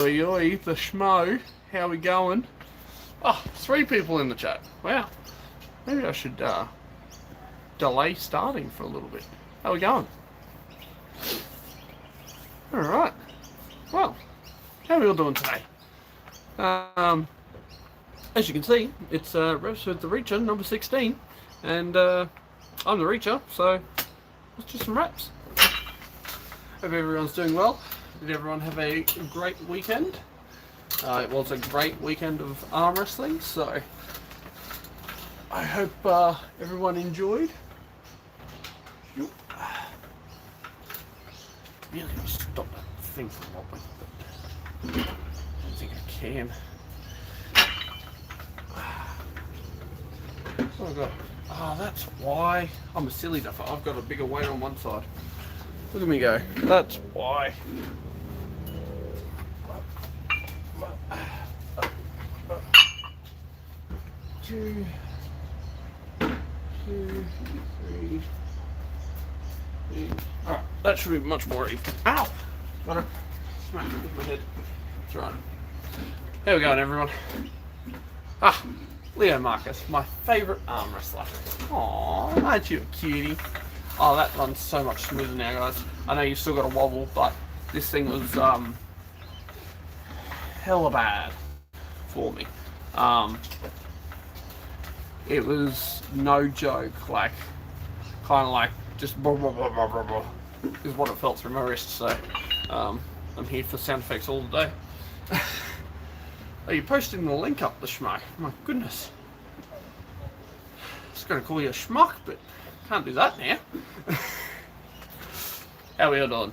Oi, oi, the schmo. How we going? Oh, 3 people in the chat. Wow. Maybe I should delay starting for a little bit. How we going? Alright. Well, how are we all doing today? As you can see, it's Reps with the Reacher, number 16. And I'm the Reacher, so let's do some reps. Hope everyone's doing well. Did everyone have a great weekend? It was a great weekend of arm wrestling, so I hope everyone enjoyed. Really stop that thing from wobbling, but I don't think I can. What have I got? Oh, that's why. I'm a silly duffer. I've got a bigger weight on one side. Look at me go. That's why. Two, 3. Alright, that should be much more even. Ow! Got to smack it with my head. That's right. How we going, everyone? Ah, Leo Marcus, my favourite arm wrestler. Aww, aren't you a cutie? Oh, that runs so much smoother now, guys. I know you've still got a wobble, but this thing was hella bad for me. It was no joke, like, kind of like just blah, blah, blah, blah, blah, blah, is what it felt through my wrist. So I'm here for sound effects all the day. Are you posting the link up, the schmuck? My goodness. I was going to call you a schmuck, but can't do that now. How are we all doing?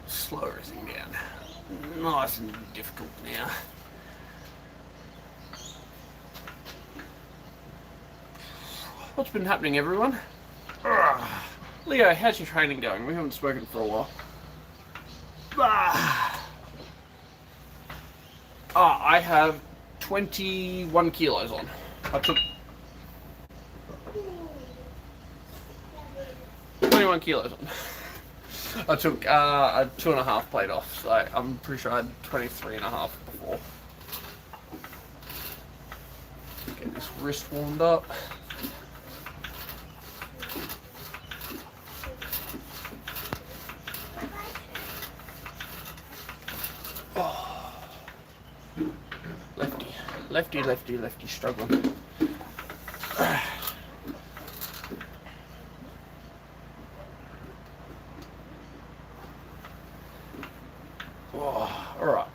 Slow everything down. Nice and difficult now. What's been happening, everyone? Leo, how's your training going? We haven't spoken for a while. I have 21 kilos on. I took 21 kilos on. I took a 2.5 plate off, so I'm pretty sure I had 23.5 before. Get this wrist warmed up. Oh. Lefty, struggling. Alright.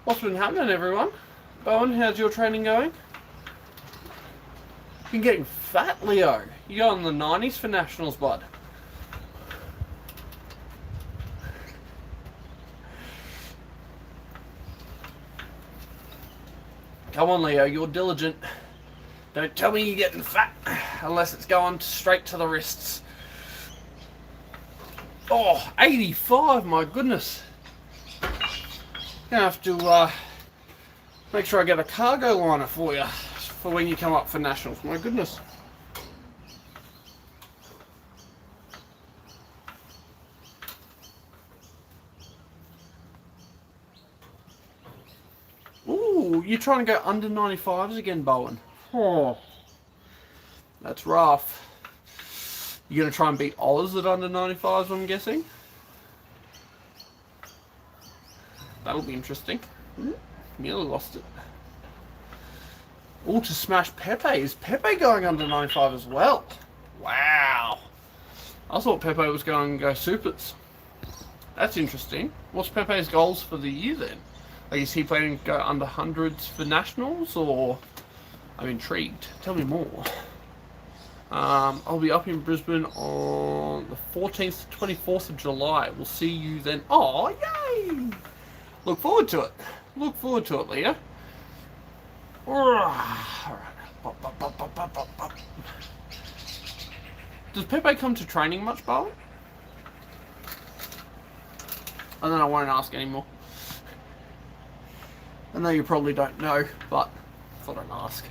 What's been happening, everyone? Bowen, how's your training going? Been getting fat, Leo. You go in the 90s for nationals, bud. Come on, Leo, you're diligent. Don't tell me you're getting fat unless it's going straight to the wrists. Oh, 85, my goodness. Gonna have to make sure I get a cargo liner for you for when you come up for nationals. My goodness. Ooh, you're trying to go under 95s again, Bowen. Oh, that's rough. You're gonna try and beat Oz at under 95s, I'm guessing. That'll be interesting. Nearly lost it. Ooh, to smash Pepe. Is Pepe going under 95 as well? Wow. I thought Pepe was going to go supers. That's interesting. What's Pepe's goals for the year then? Like, is he planning to go under hundreds for nationals, or? I'm intrigued. Tell me more. I'll be up in Brisbane on the 14th to 24th of July. We'll see you then. Oh, yay! Look forward to it. Look forward to it, Leah. Alright. Does Pepe come to training much, Bowen? And then I won't ask anymore. I know you probably don't know, but I thought I'd ask.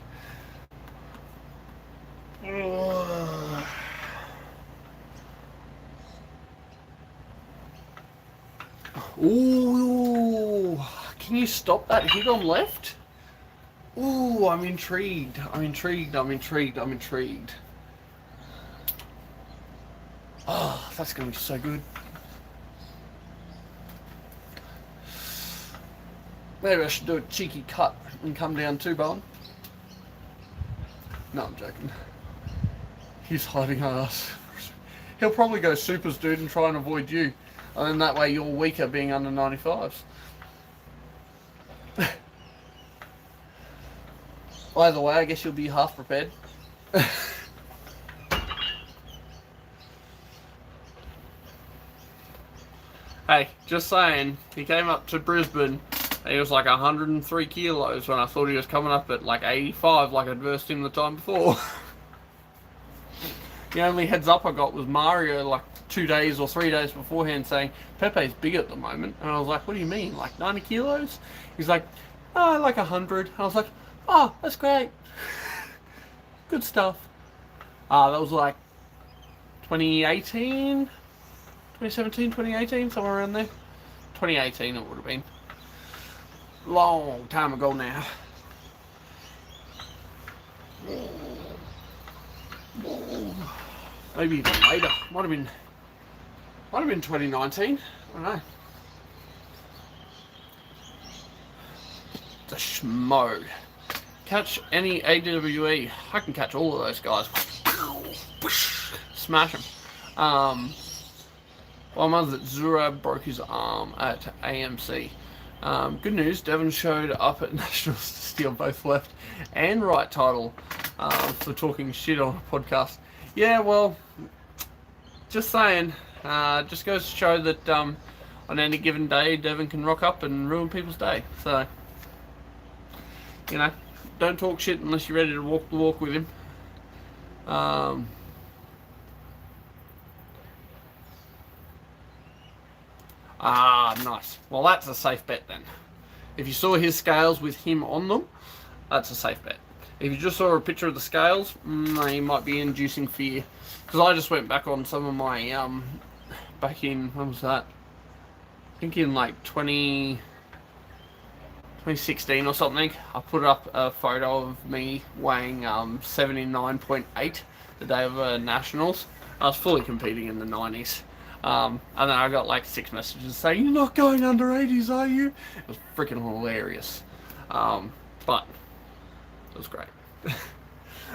Ooh, can you stop that hit on left? Ooh, I'm intrigued. I'm intrigued. I'm intrigued. I'm intrigued. Oh, that's going to be so good. Maybe I should do a cheeky cut and come down too, Bowen. No, I'm joking. He's hiding us. He'll probably go supers, dude, and try and avoid you. And then that way you're weaker being under 95s. Either way, I guess you'll be half prepared. Hey, just saying, he came up to Brisbane and he was like 103 kilos when I thought he was coming up at like 85 like I'd versed him the time before. The only heads up I got was Mario like 2 days or 3 days beforehand saying, Pepe's big at the moment. And I was like, what do you mean, like 90 kilos? He's like, oh, like 100. I was like, oh, that's great. Good stuff. That was like 2018, 2017, 2018, somewhere around there. 2018 it would have been. Long time ago now. Maybe even later. Might have been 2019. I don't know. The Schmo. Catch any AWE. I can catch all of those guys. Smash them. While I was at Zurab, broke his arm at AMC. Good news, Devon showed up at Nationals to steal both left and right title for talking shit on a podcast. Yeah, well, just saying. Just goes to show that on any given day, Devon can rock up and ruin people's day. So, you know, don't talk shit unless you're ready to walk the walk with him. Nice. Well, that's a safe bet then. If you saw his scales with him on them, that's a safe bet. If you just saw a picture of the scales, he might be inducing fear. Because I just went back on some of my, back in, when was that? I think in like 2016 or something. I put up a photo of me weighing 79.8 the day of Nationals. I was fully competing in the 90s. And then I got like 6 messages saying, you're not going under 80s, are you? It was freaking hilarious. But it was great.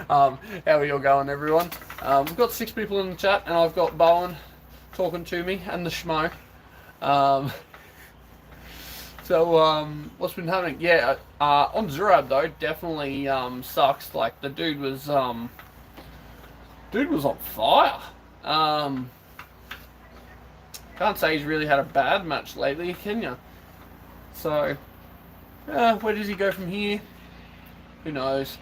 How are you all going, everyone? We've got 6 people in the chat, and I've got Bowen talking to me, and the Schmo. What's been happening? Yeah, on Zurab though, definitely sucks. Like the dude was on fire. Can't say he's really had a bad match lately, can you? So, where does he go from here? Who knows?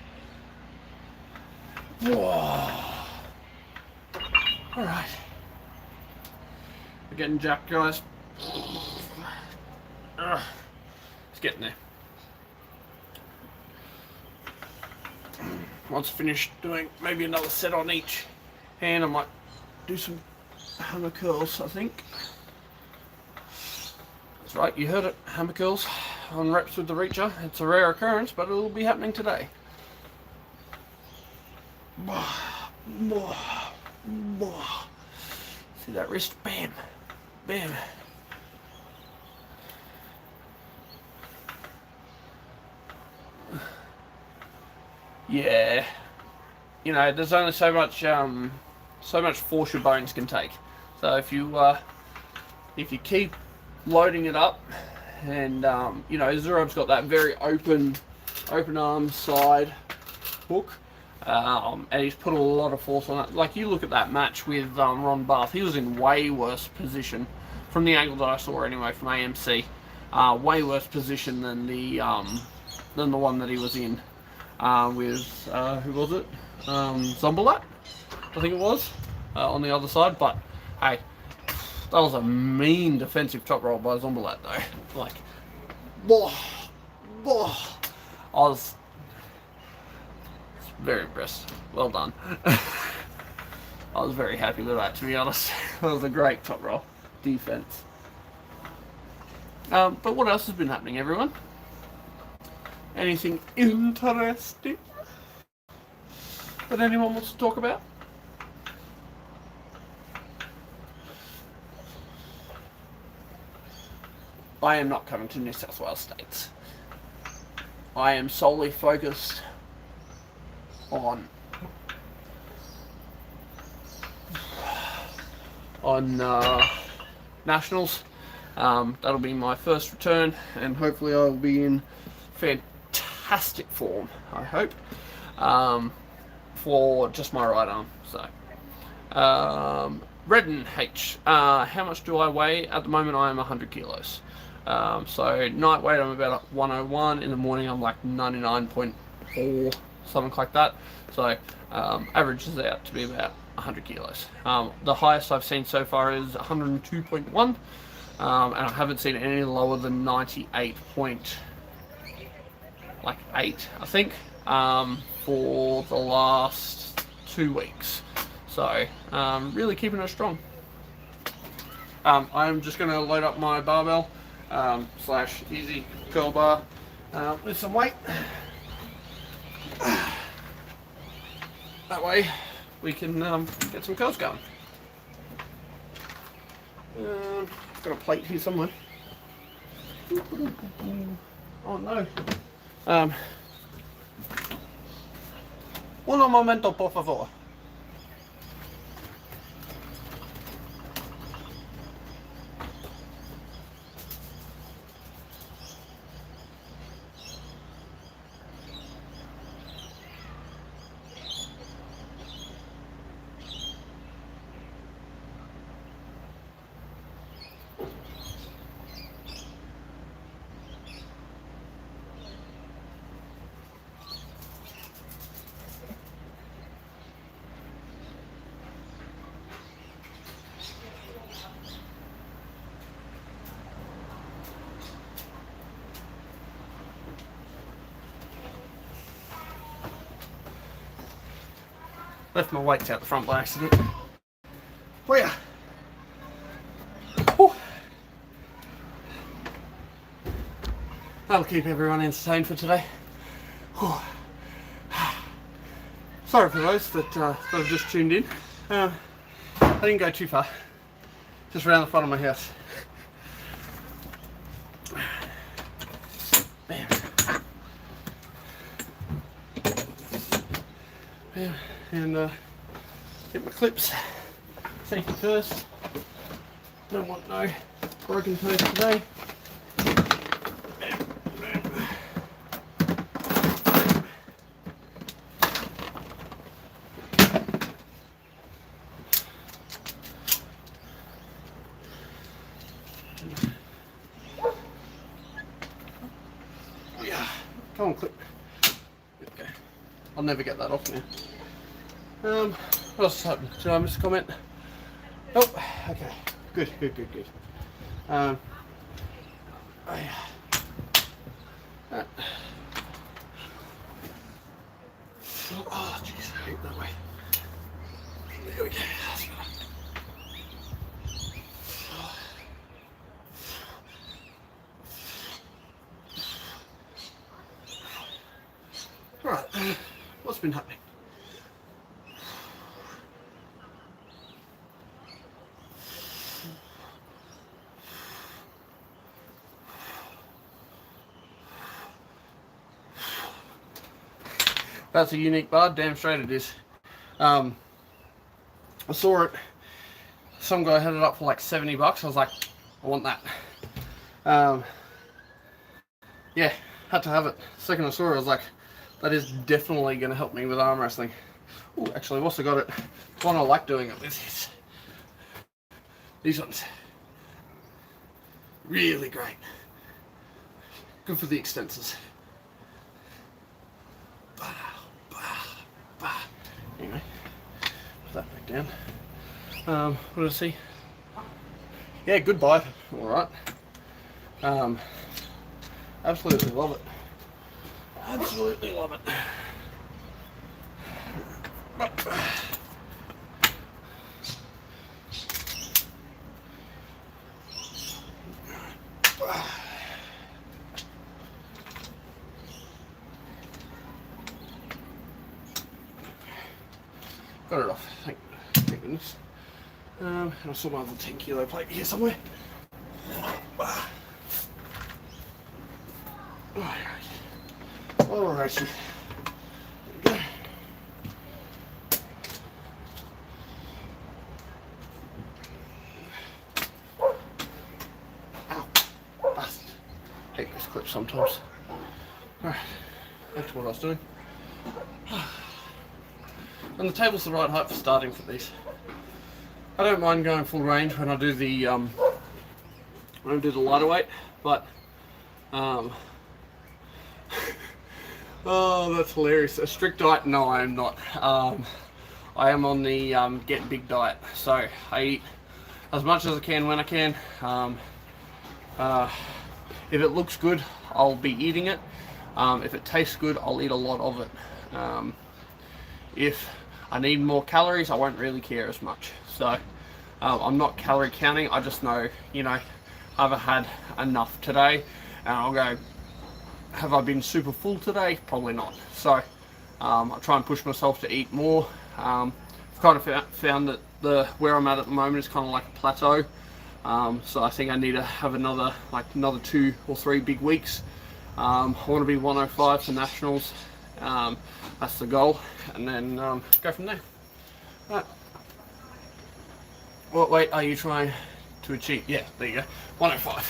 Whoa. Alright. We're getting jacked, guys. It's getting there. Once finished doing maybe another set on each hand, I might do some hammer curls, I think. That's right, you heard it. Hammer curls on reps with the Reacher. It's a rare occurrence, but it'll be happening today. See that wrist? Bam. Bam. Yeah. You know, there's only so much force your bones can take. So if you keep loading it up, and you know, Zurab's got that very open arm side hook, and he's put a lot of force on it. Like you look at that match with Ron Barth, he was in way worse position from the angle that I saw anyway from AMC. Way worse position than the one that he was in with who was it? Zombalat, I think it was, on the other side. But hey, that was a mean defensive top roll by Zombalat though. Like, I was Very impressed. Well done. I was very happy with that, to be honest. That was a great top roll defense. But what else has been happening, everyone? Anything interesting that anyone wants to talk about? I am not coming to New South Wales States. I am solely focused on nationals. That'll be my first return, and hopefully I will be in fantastic form, I hope, for just my right arm. So, Redden H, how much do I weigh? At the moment I am 100 kilos. So night weight I'm about 101, in the morning I'm like 99.4, something like that. So averages out to be about 100 kilos. The highest I've seen so far is 102.1, and I haven't seen any lower than 98.8, I think, for the last 2 weeks. So really keeping it strong. I'm just going to load up my barbell slash easy curl bar with some weight. That way we can get some curls going. Got a plate here somewhere. Oh no. Uno momento, por favor. Left my weights out the front by accident. Oh yeah. Whew. That'll keep everyone entertained for today. Whew. Sorry for those that have just tuned in. I didn't go too far. Just around the front of my house. Bam. Bam. And get my clips. Safety first. Don't want no broken toes today. Yeah, come on, clip. Okay, I'll never get that off now. What else happened? Did I miss a comment? Nope. Okay. Good. Oh jeez, I hate that way. There we go. Alright, what's been happening? That's a unique bar, damn straight it is. I saw it, some guy had it up for like $70. I was like, I want that. Yeah, had to have it. Second I saw it, I was like, that is definitely going to help me with arm wrestling. Ooh, actually, I've also got it. The one I like doing it with is these ones. Really great. Good for the extensors. Anyway, put that back down. What did I see? Yeah, good bite. Alright. Absolutely love it. Absolutely love it. Got it off, thank goodness. And I saw my other 10 kilo plate here somewhere. Alrighty. There we go. Ow. Bastard. Hate this clip sometimes. Alright. Back to what I was doing. And the table's the right height for starting for these. I don't mind going full range when I do the lighter weight, but oh, that's hilarious. A strict diet? No, I am not. I am on the get big diet, so I eat as much as I can when I can. If it looks good, I'll be eating it. If it tastes good, I'll eat a lot of it. If I need more calories, I won't really care as much. So I'm not calorie counting. I just know, you know, have I had enough today? And I'll go, have I been super full today? Probably not. So I try and push myself to eat more. I've kind of found that where I'm at the moment is kind of like a plateau. So I think I need to have another 2 or 3 big weeks. I want to be 105 for nationals. That's the goal, and then go from there. Right. What weight are you trying to achieve? Yeah, there you go. 105.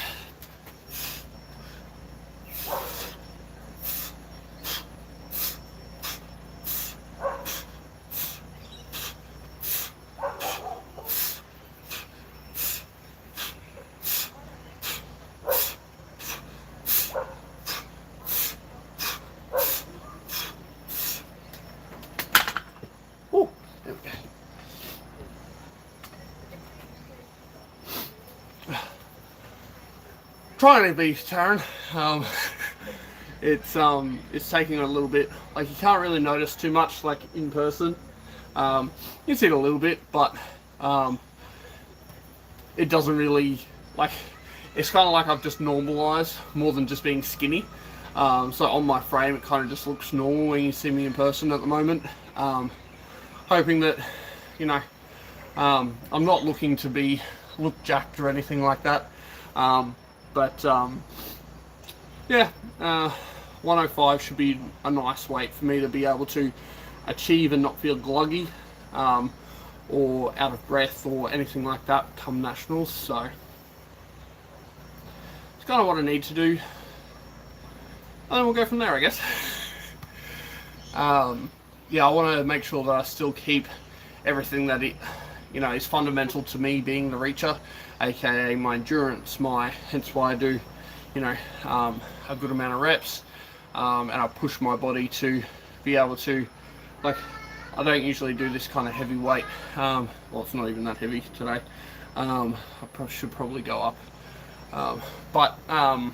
Trying to be, Taryn. It's taking a little bit. Like, you can't really notice too much, like, in person. You see it a little bit, but it doesn't really, like, it's kind of like I've just normalized more than just being skinny. So on my frame, it kind of just looks normal when you see me in person at the moment. Hoping that, you know, I'm not looking to look jacked or anything like that. But yeah, 105 should be a nice weight for me to be able to achieve and not feel gluggy or out of breath or anything like that come nationals. So it's kind of what I need to do, and then we'll go from there, I guess. Yeah, I want to make sure that I still keep everything that is fundamental to me being the reacher, aka my endurance, hence why I do, a good amount of reps, and I push my body to be able to, like, I don't usually do this kind of heavy weight. Well, it's not even that heavy today. I should probably go up, but like,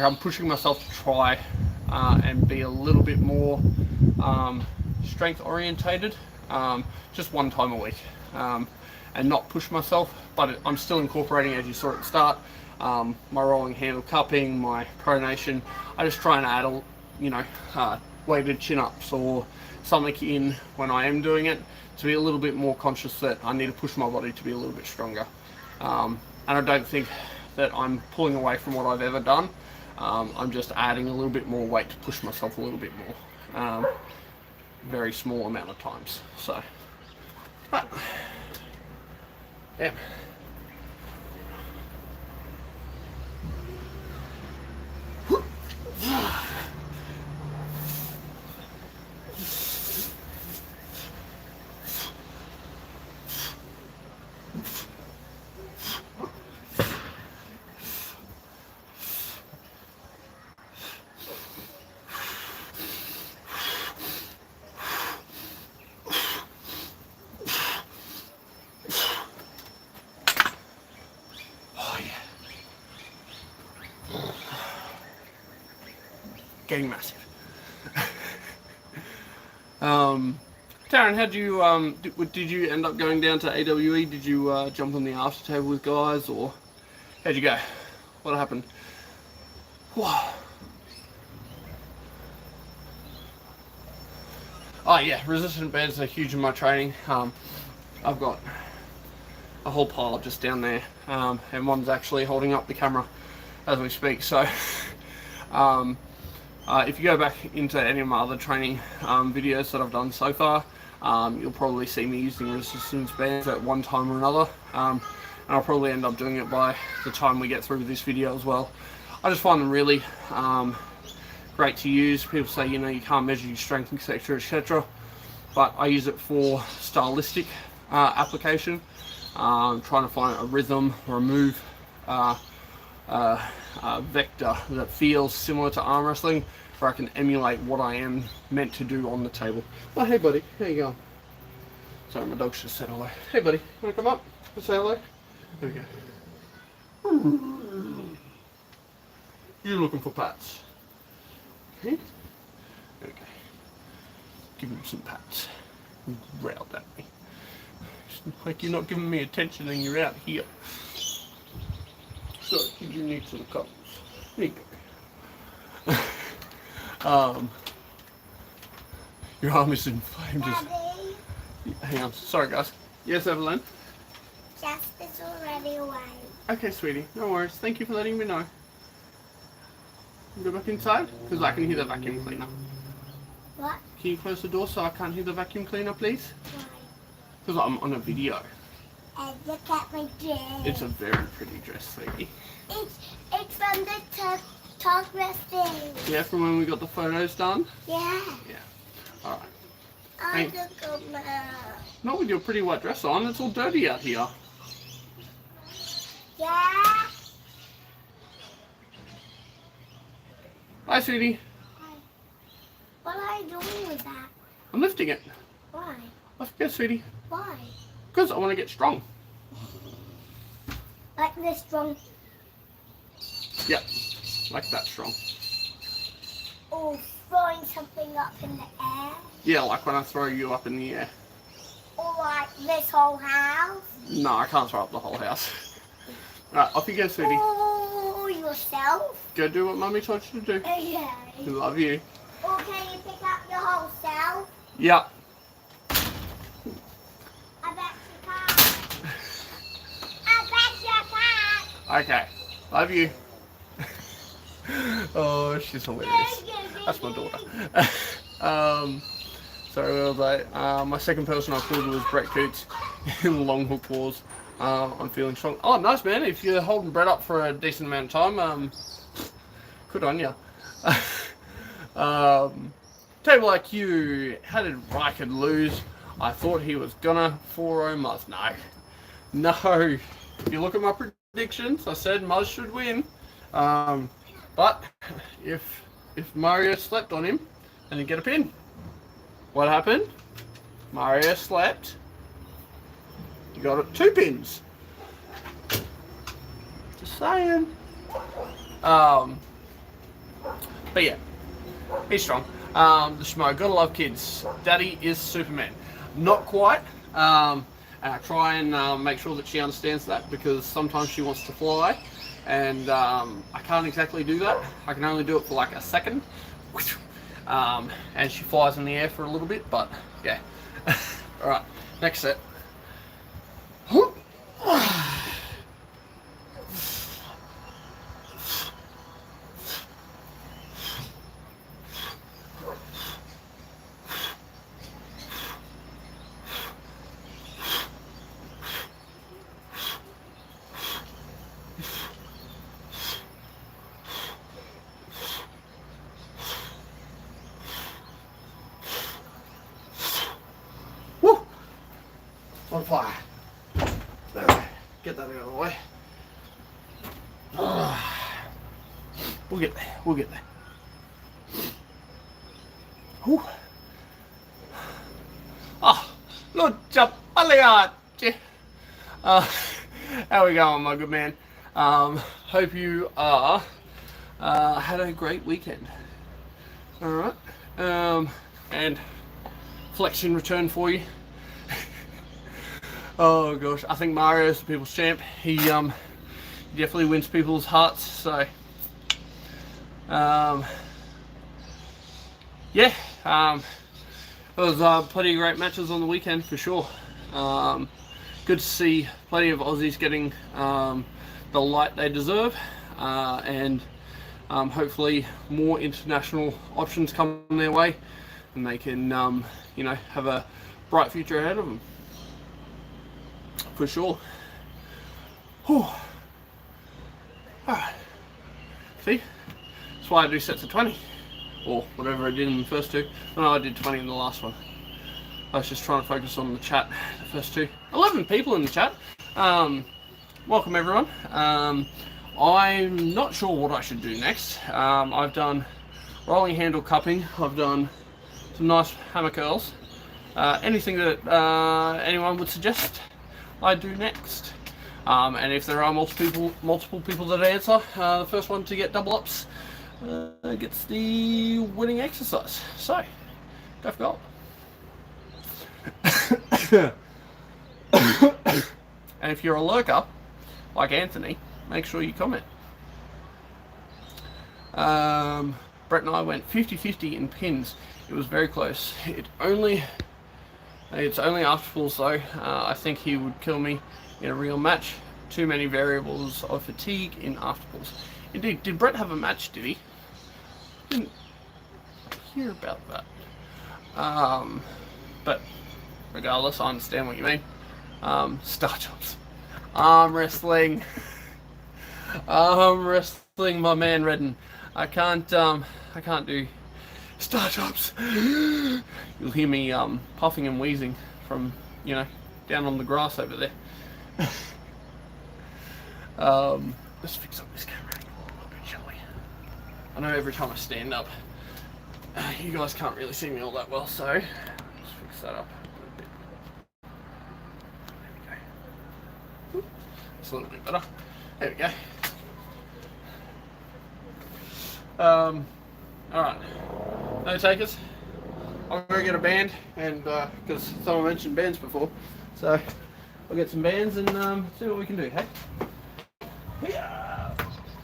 I'm pushing myself to try and be a little bit more strength orientated, just 1 time a week. And not push myself, but I'm still incorporating, as you saw at the start, my rolling handle cupping, my pronation. I just try and add weighted chin-ups or something in when I am doing it, to be a little bit more conscious that I need to push my body to be a little bit stronger. And I don't think that I'm pulling away from what I've ever done. I'm just adding a little bit more weight to push myself a little bit more. Very small amount of times. So, but yeah. Getting massive. Taryn, how'd you did you end up going down to AWE? Did you jump on the after table with guys, or how'd you go? What happened? Whoa. Oh yeah, resistant bands are huge in my training. I've got a whole pile just down there, and one's actually holding up the camera as we speak. So if you go back into any of my other training videos that I've done so far, you'll probably see me using resistance bands at one time or another, and I'll probably end up doing it by the time we get through this video as well. I just find them really great to use. People say, you know, you can't measure your strength, etc., etc., but I use it for stylistic application, trying to find a rhythm or a move, vector that feels similar to arm wrestling, where I can emulate what I am meant to do on the table. Oh, hey buddy, how you going? Sorry, my dog's just said hello. Hey buddy, wanna come up and say hello? There we go. You're looking for pats. Okay. There we go. Give him some pats. He growled at me. It's like you're not giving me attention and you're out here. So, you need some cuddles. There you go. Your arm is inflamed. Hang on. Sorry, guys. Yes, Evelyn? Jasper's already away. Okay, sweetie. No worries. Thank you for letting me know. Go back inside? Because I can hear the vacuum cleaner. What? Can you close the door so I can't hear the vacuum cleaner, please? Why? Because I'm on a video. And look at my dress. It's a very pretty dress, sweetie. It's from the talk wrestling. Yeah, from when we got the photos done? Yeah. Yeah. Alright. I Hey. look at my... Not with your pretty white dress on. It's all dirty out here. Yeah. Hi, sweetie. What are you doing with that? I'm lifting it. Why? Off you go, sweetie. Why? Because I want to get strong. Like this strong. Yep. Like that strong. Or throwing something up in the air. Yeah, like when I throw you up in the air. Or like this whole house. No, I can't throw up the whole house. Right, off you go, sweetie. Or yourself. Go do what Mummy told you to do. Okay. I love you. Or can you pick up your whole self? Yep. I bet you can't. I bet you can't. Okay. Love you. Oh, she's hilarious. That's my daughter. Sorry, where was I? My second person I pulled was Brett Coots in long hook wars. I'm feeling strong. Oh, nice, man. If you're holding Brett up for a decent amount of time, good on you. Table IQ, how did Ryken lose? I thought he was gonna 4-0 Muzz. No. If you look at my predictions, I said Muzz should win. But if Mario slept on him, then he'd get a pin. What happened? Mario slept. You got 2 pins. Just saying. But yeah, he's strong. The Schmo, gotta love kids. Daddy is Superman. Not quite. And I try and make sure that she understands that, because sometimes she wants to fly, and I can't exactly do that. I can only do it for like a second. And she flies in the air for a little bit, but yeah. Alright, next set. Woo! On fire. Get that out of the way. We'll get there. We'll get there. Whew. Oh, Lucha Pagliacci. How we going, my good man? Hope you are had a great weekend. All right. And flex in return for you. Oh gosh, I think Mario's the people's champ. He definitely wins people's hearts. So yeah, it was plenty of great matches on the weekend for sure. Good to see plenty of Aussies getting the light they deserve, and hopefully more international options come their way, and they can you know, have a bright future ahead of them for sure. Whew. Alright, see, that's why I do sets of 20 or whatever I did in the first two. No, I did 20 in the last one. I was just trying to focus on the chat, the first two. 11 people in the chat. Welcome everyone. I'm not sure what I should do next. I've done rolling handle cupping. I've done some nice hammer curls. Anything that anyone would suggest I do next. And if there are multiple people that answer, the first one to get double ups gets the winning exercise. So, go for gold. And if you're a lurker, like Anthony, make sure you comment. Brett and I went 50-50 in pins. It was very close. It's only after pulls though. I think he would kill me in a real match. Too many variables of fatigue in after pulls. Indeed, did Brett have a match? Did he? Didn't hear about that. But regardless, I understand what you mean. Star jumps, arm wrestling, my man Redden. I can't do star jumps. You'll hear me puffing and wheezing from, you know, down on the grass over there. Let's fix up this camera a little bit, shall we? I know every time I stand up, you guys can't really see me all that well, so let's fix that up a little bit. There we go. It's a little bit better. There we go. Alright, no takers. I'm going to get a band, and because someone mentioned bands before, so I'll get some bands and see what we can do, hey? Yeah.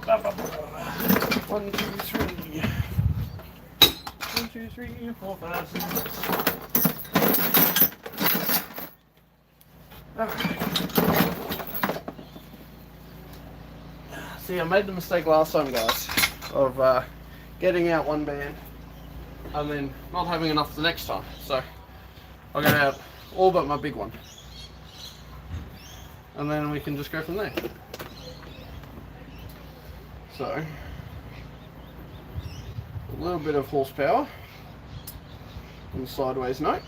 1, 2, 3. 1, 2, 3, 4, 5, 6. Alright. See, I made the mistake last time, guys, of getting out one band and then not having enough the next time. So I got out all but my big one, and then we can just go from there. So a little bit of horsepower on the sideways note.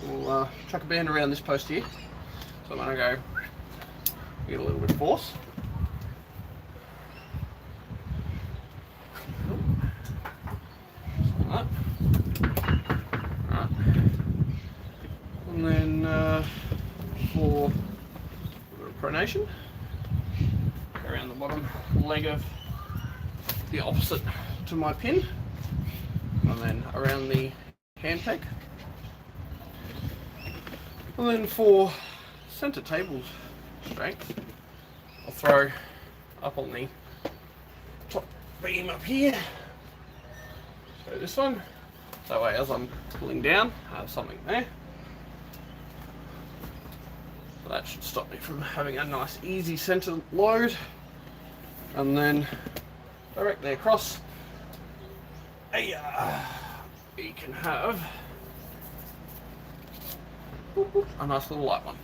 We'll chuck a band around this post here. So I'm going to go get a little bit of force. Like that. Right. And then for a little pronation, around the bottom leg of the opposite to my pin, and then around the hand peg. And then for center table strength, I'll throw up on the top beam up here. So this one, that way as I'm pulling down, I have something there. So that should stop me from having a nice easy center load. And then directly across, you can have a nice little light one.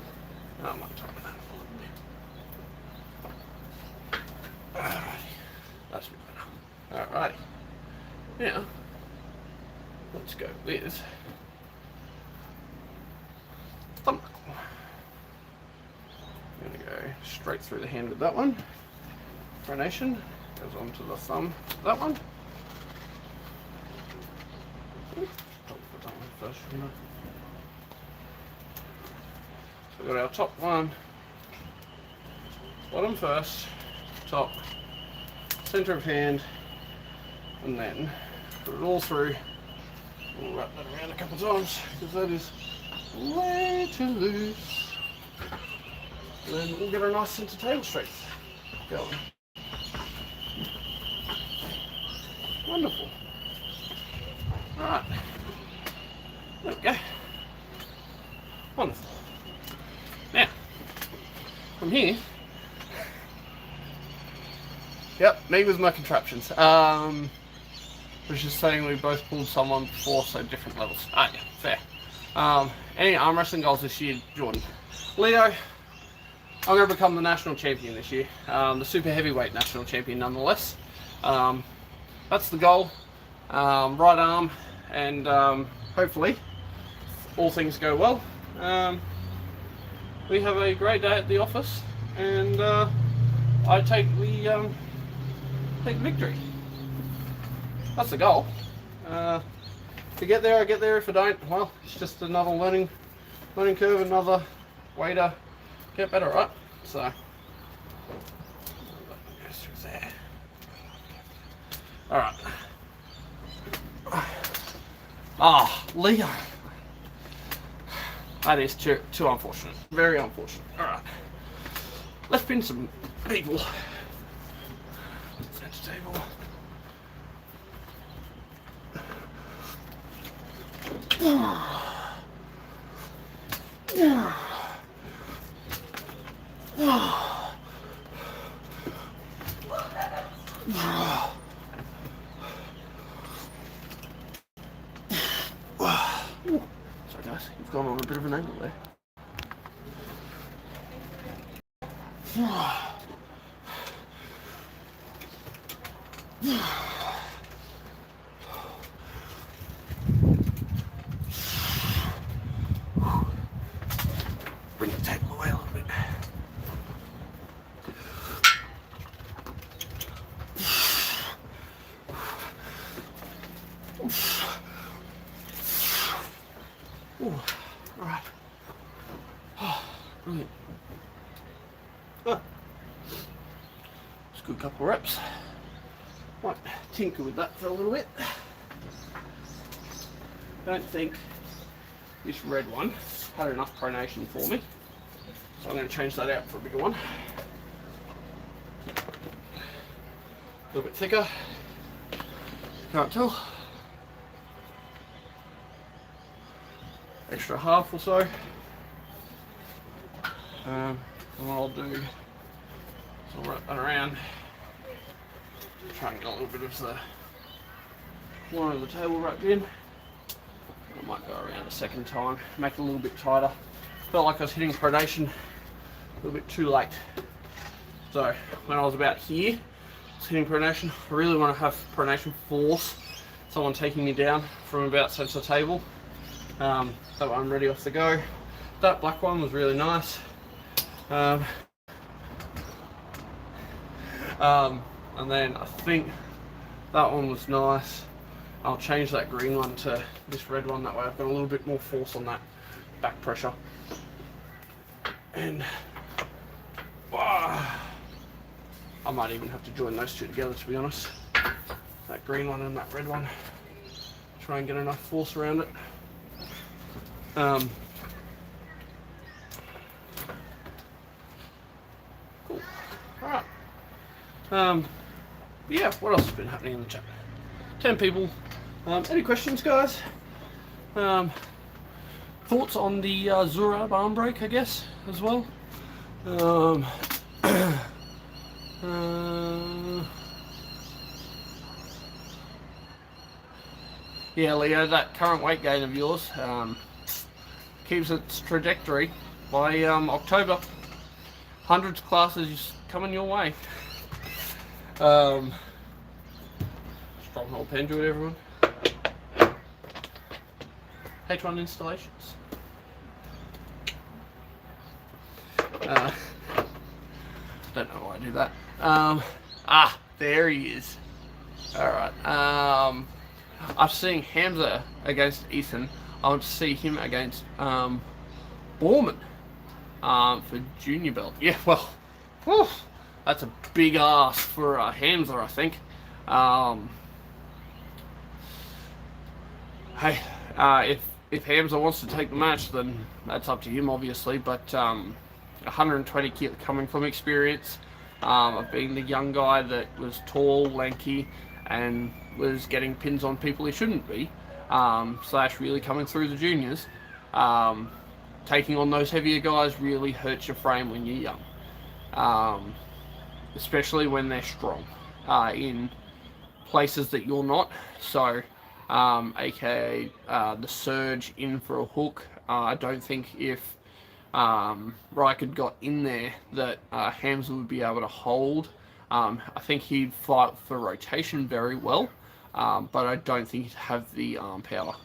I might top that a little bit. Alrighty, that's a bit better. Alrighty, now let's go with thumb knuckle. I'm going to go straight through the hand with that one. Pronation goes onto the thumb, that one. Put that one first, shouldn't I? So we've got our top one, bottom first, top, center of hand, and then put it all through We'll wrap that around a couple of times because that is way too loose. And then we'll get a nice centre table strength going. Wonderful. Alright. There we go. Wonderful. Now, from here, yep, me with my contraptions. Which is saying we both pulled someone before, so different levels. Ah, yeah, fair. Any arm wrestling goals this year, Jordan? Leo, I'm going to become the national champion this year. The super heavyweight national champion, nonetheless. That's the goal. Right arm, and hopefully, all things go well. We have a great day at the office, and I take the victory. That's the goal. If I get there, I get there. If I don't, well, it's just another learning curve, another way to get better, right? So, there. All right. Ah, Leo. That is too unfortunate. Very unfortunate. All right. Let's pin some people. Center table. Sorry guys, you've gone on a bit of an angle there. Bring the table away a little bit. Ooh, all right. Oh, brilliant. Oh. It's a good couple of reps. Might tinker with that for a little bit. Don't think this red one had enough pronation for me, so I'm going to change that out for a bigger one. A little bit thicker. Can't tell. Extra half or so. And what I'll do is I'll wrap that around. Try and get a little bit of the corner of the table wrapped in. I might go around a second time, make it a little bit tighter. Felt like I was hitting pronation a little bit too late. So when I was about here, I was hitting pronation. I really want to have pronation force someone taking me down from about center table. That way I'm ready off the go. That black one was really nice. And then I think that one was nice. I'll change that green one to this red one, that way I've got a little bit more force on that back pressure. And I might even have to join those two together, to be honest. That green one and that red one. Try and get enough force around it. Cool. Alright. Yeah, what else has been happening in the chat? 10 people. Any questions, guys? Thoughts on the Zurab arm break, I guess, as well? Yeah, Leo, that current weight gain of yours keeps its trajectory by October. Hundreds of classes coming your way. Stronghold pen to it, everyone. H1 installations. Don't know why I do that. There he is. Alright. I'm seeing Hamza against Ethan. I want to see him against Borman for junior belt. Yeah, well, whew, that's a big ask for Hamza, I think. hey, if Hamza wants to take the match, then that's up to him, obviously. But 120 coming from experience, of being the young guy that was tall, lanky, and was getting pins on people he shouldn't be, slash really coming through the juniors. Taking on those heavier guys really hurts your frame when you're young, especially when they're strong in places that you're not. So, aka the surge in for a hook. I don't think if Reichert got in there that Hamza would be able to hold. I think he'd fight for rotation very well, but I don't think he'd have the arm power.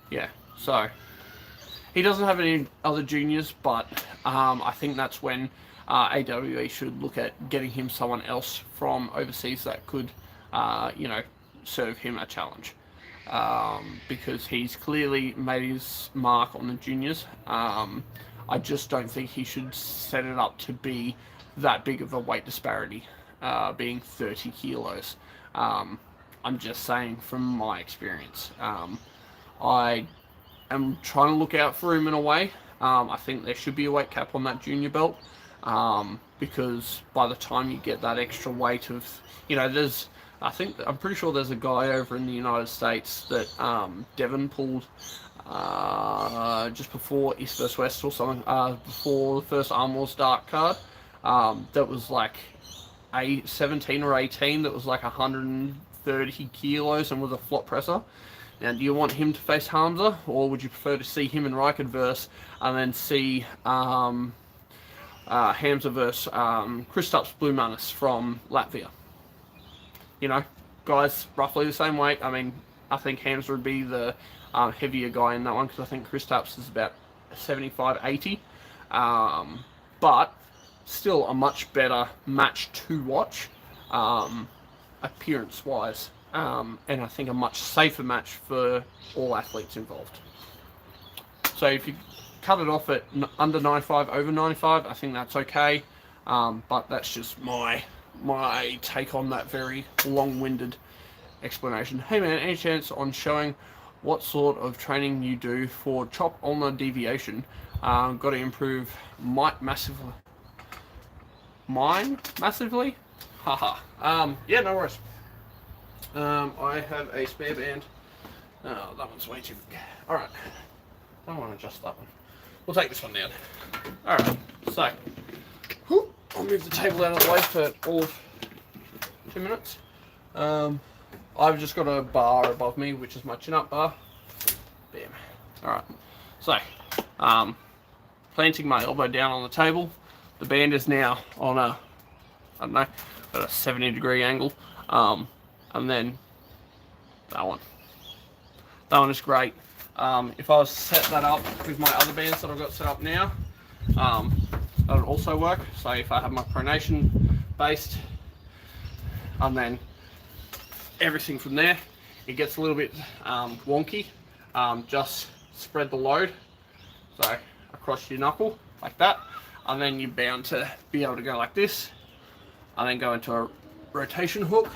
Yeah, so he doesn't have any other juniors, but I think that's when AWE should look at getting him someone else from overseas that could, serve him a challenge. Because he's clearly made his mark on the juniors. I just don't think he should set it up to be that big of a weight disparity, being 30 kilos. I'm just saying from my experience. I am trying to look out for him in a way. I think there should be a weight cap on that junior belt, because by the time you get that extra weight of, I'm pretty sure there's a guy over in the United States that Devon pulled just before East vs West or something, before the first Arm Wars Dark card, that was like 17 or 18, that was like 130 kilos and with a flop presser. Now, do you want him to face Hamza, or would you prefer to see him and Reichert verse, and then see Hamza versus Kristaps Blūmanis from Latvia? Guys roughly the same weight. I mean, I think Hamza would be the heavier guy in that one, because I think Kristaps is about 75, 80. But still a much better match to watch, appearance-wise. And I think a much safer match for all athletes involved. So if you cut it off at under 95, over 95, I think that's okay. But that's just my take on that very long-winded explanation. Hey man, any chance on showing what sort of training you do for chop ulnar deviation? Got to improve mine massively. Haha. Yeah, no worries. I have a spare band. Oh, that one's way too big. Alright. I don't want to adjust that one. We'll take this one down. Alright, so I'll move the table out of the way for all of 2 minutes. I've just got a bar above me, which is my chin-up bar. Bam. Alright, so planting my elbow down on the table. The band is now on a 70-degree angle. And then that one. That one is great. If I was to set that up with my other bands that I've got set up now, that would also work. So if I have my pronation based, and then everything from there, it gets a little bit wonky. Just spread the load, so across your knuckle like that, and then you're bound to be able to go like this, and then go into a rotation hook.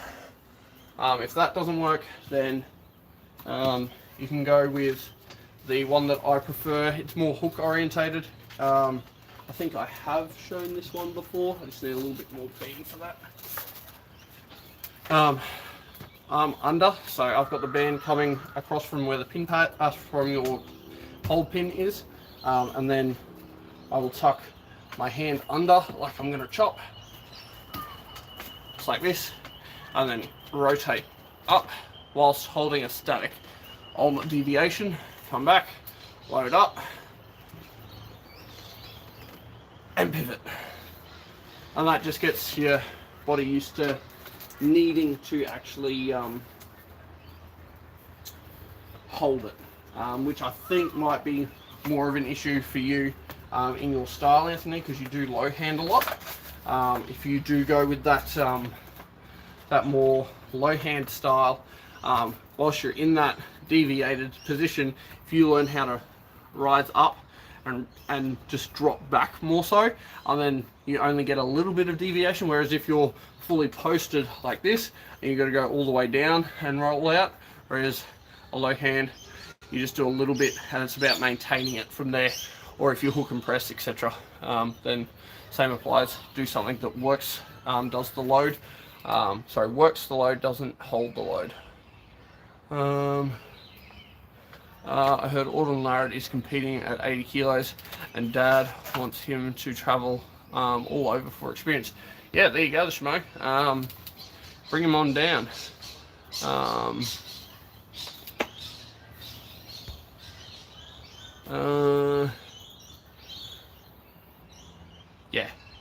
If that doesn't work, then you can go with the one that I prefer. It's more hook orientated. I think I have shown this one before. I just need a little bit more beam for that. Under, so I've got the band coming across from where the pin pad, from your hold pin is, and then I will tuck my hand under like I'm going to chop, just like this, and then rotate up whilst holding a static ulnar deviation. Come back, load up, and pivot. And that just gets your body used to needing to actually hold it, which I think might be more of an issue for you in your style, Anthony, because you do low hand a lot. If you do go with that that more low hand style, whilst you're in that deviated position, if you learn how to rise up and just drop back more so, and then you only get a little bit of deviation. Whereas if you're fully posted like this, and you got to go all the way down and roll out, whereas a low hand, you just do a little bit, and it's about maintaining it from there. Or if you hook and press, etc., then same applies. Do something that works, does the load. Works the load, doesn't hold the load. I heard Autumn Larratt is competing at 80 kilos, and Dad wants him to travel all over for experience. Yeah, there you go, the Schmo. Bring him on down.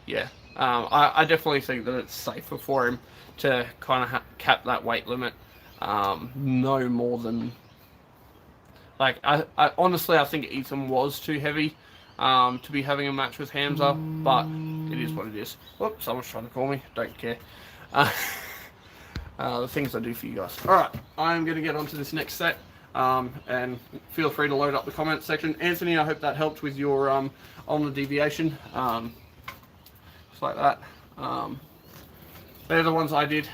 Yeah. I definitely think that it's safer for him to kind of cap that weight limit. No more than, like, I honestly, I think Ethan was too heavy to be having a match with Hamza, but it is what it is. Whoops, someone's trying to call me. Don't care. The things I do for you guys. Alright, I'm going to get onto this next set, and feel free to load up the comment section. Anthony, I hope that helped with your on the deviation. Just like that. They're the ones I did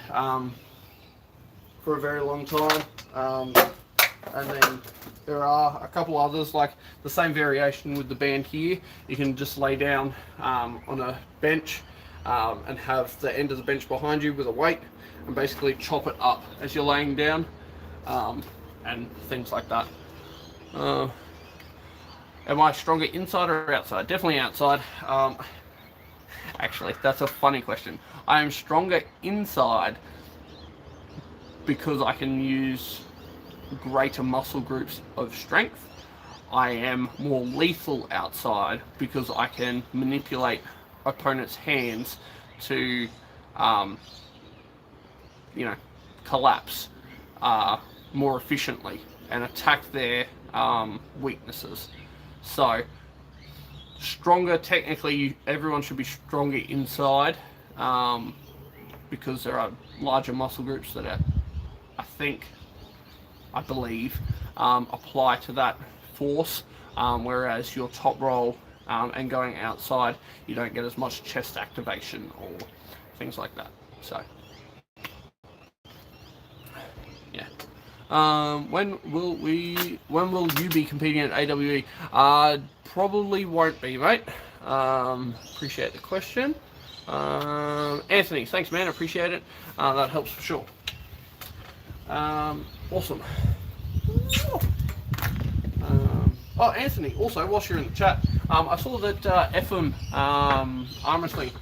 for a very long time. And then there are a couple others, like the same variation with the band here. You can just lay down on a bench and have the end of the bench behind you with a weight, and basically chop it up as you're laying down, and things like that. Am I stronger inside or outside? Definitely outside. Actually, that's a funny question. I am stronger inside because I can use greater muscle groups of strength. I am more lethal outside because I can manipulate opponents' hands to, collapse more efficiently and attack their weaknesses. So, stronger, technically, everyone should be stronger inside, because there are larger muscle groups that are, I believe, apply to that force, whereas your top roll and going outside, you don't get as much chest activation or things like that. So, yeah. When will you be competing at AWE? Probably won't be, mate. Appreciate the question. Anthony, thanks, man. Appreciate it. That helps for sure. Awesome. Oh, Anthony, also, whilst you're in the chat, I saw that FM Arm Wrestling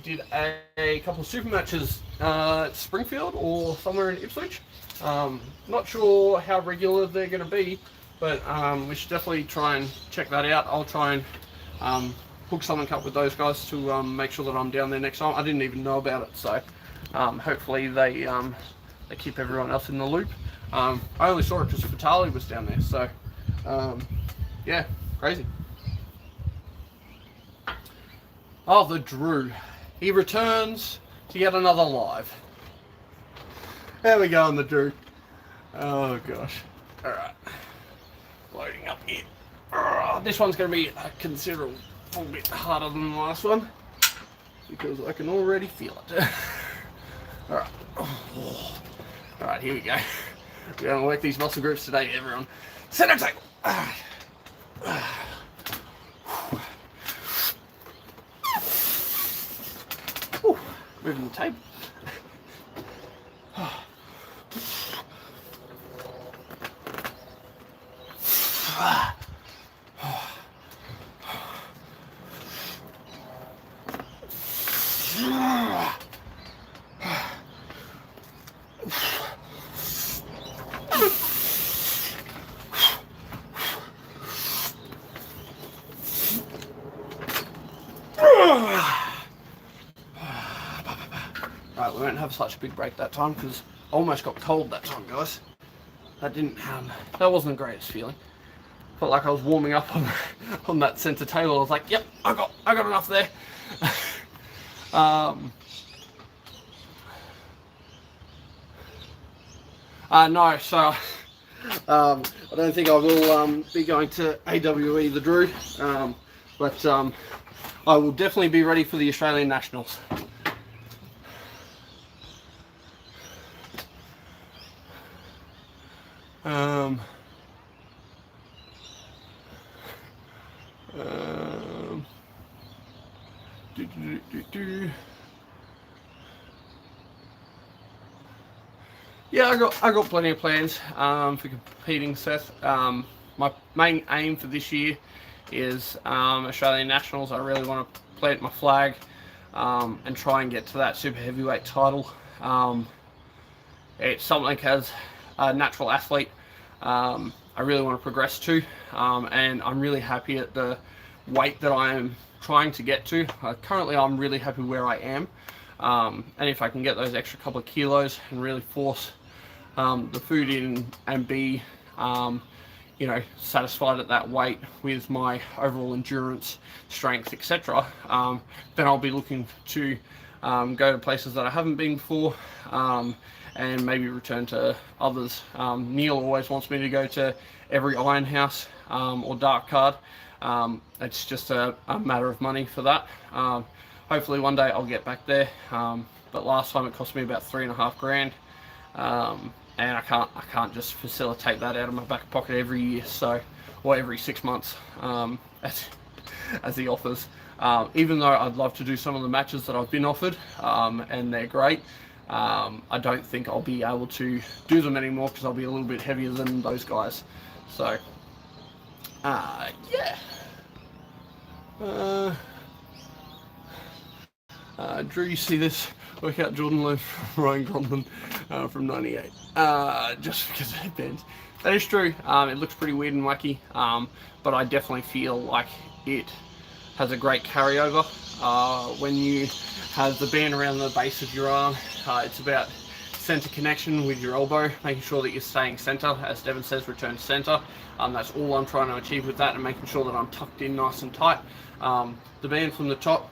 did a couple of super matches at Springfield or somewhere in Ipswich. Not sure how regular they're going to be, but we should definitely try and check that out. I'll try and hook something up with those guys to make sure that I'm down there next time. I didn't even know about it, so hopefully they keep everyone else in the loop. I only saw it because Vitali was down there, so yeah, crazy. Oh, the Drew. He returns to yet another live. There we go on the Drew. Oh gosh. Alright. Loading up here. This one's going to be a considerable bit harder than the last one, because I can already feel it. Alright. Alright, here we go. We're going to work these muscle groups today, everyone. Center table. Moving the table. Right, we won't have such a big break that time because I almost got cold that time, guys. That wasn't the greatest feeling. Felt like I was warming up on that center table. I was like, yep, I got enough there. No, so I don't think I will be going to AWE the Drew, but I will definitely be ready for the Australian Nationals. Yeah, I got plenty of plans for competing, Seth. My main aim for this year is Australian Nationals. I really want to plant my flag and try and get to that super heavyweight title. It's something as a natural athlete I really want to progress to, and I'm really happy at the weight that I am trying to get to. Currently, I'm really happy where I am, and if I can get those extra couple of kilos and really force the food in and be satisfied at that weight with my overall endurance, strength, etc., then I'll be looking to go to places that I haven't been before, and maybe return to others. Neil always wants me to go to every Iron House or Dark Card. It's just a matter of money for that. Hopefully one day I'll get back there, but last time it cost me about $3.5 grand. And I can't just facilitate that out of my back pocket every year, or every 6 months, as he offers. Even though I'd love to do some of the matches that I've been offered, and they're great, I don't think I'll be able to do them anymore because I'll be a little bit heavier than those guys. So, yeah. Drew, you see this workout Jordan Lowe from Ryan Gromlin from '98. Just because of headbands. That is true. It looks pretty weird and wacky, but I definitely feel like it has a great carryover. When you have the band around the base of your arm, it's about center connection with your elbow, making sure that you're staying center. As Devon says, return to center. That's all I'm trying to achieve with that, and making sure that I'm tucked in nice and tight. The band from the top